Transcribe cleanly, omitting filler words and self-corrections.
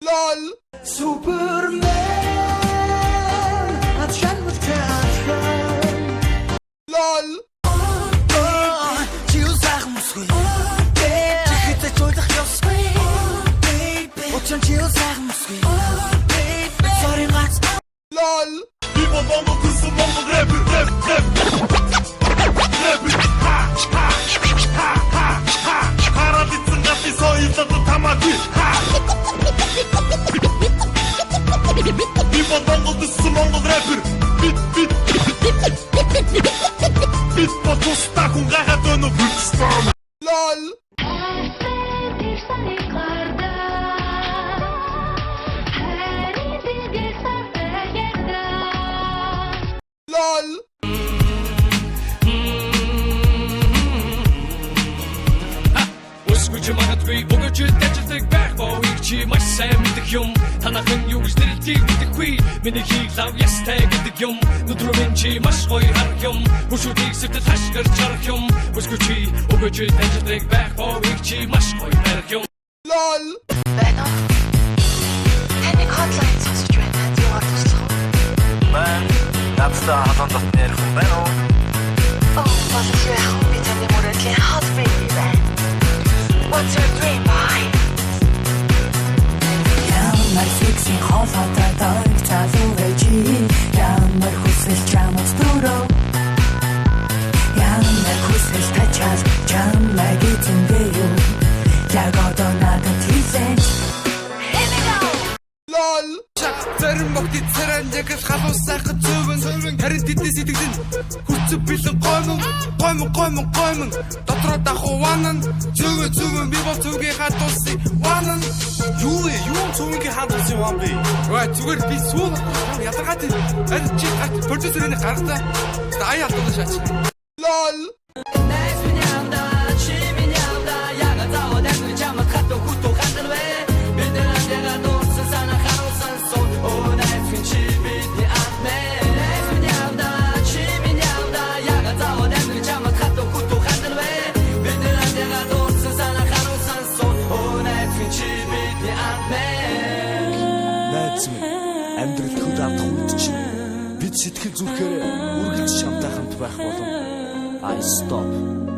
LOL Superman att känna teatern LOL 지우사가 무슨 그때 졸다 였어 어쩐 지우사가 무슨 소리 맞 LOL Viva bongo kızı bongo rap Kara bitsin kafi soyuldadı tamati Viva bongo kızı bongo rapper Bit potosta com garra dando Brookstorm LOL LOL Үсгүч магадгүй өгөөж дэждэг байх боо их чи маш сайн мэдэх юм танахын юу гэж нэрэлтийг мэдэхгүй миний хийг лав ястай гэдэг юм нүдрүүн чи маш гоё харах юм хүшүүдийг сэтэл хашгирч харах юм үсгүч өгөөж дэждэг байх боо их чи маш гоё харах юм LOL байна уу? Таны хотлайн сонсож байна. Юугаар туслах вэ? Мэн надтай хатан дотны ярих юм байна уу? Болов юу яах вэ? Би таны мөрөдлийн hot baby байна. What's your dream, boy? Ямар фиксийн хоолойтой дойг залуу чи ямар хүсэл чамаас төрөө ямар хүсэл тачаас чамайг эзэндээ юу яг одоо надад хэлсэн LOL Зарим богдын царанжагс халуус сайхан цөөвөн харин тэдний сэтгэл нь хүчтэй бэлэн гоймон дотроо дахуу ванан цөөвөн би бол цөгийн хатуулсан ванан юу цөгийн хатуулсан ван би зүгээр би сүүл ядаргаад энэ чи продюсерийн гаргата ая алдаа шаач LOL Амьдрал хөд авах үед чинь бид сэтгэл зүрхээр үргэлж чамтай хамт байх болон I stop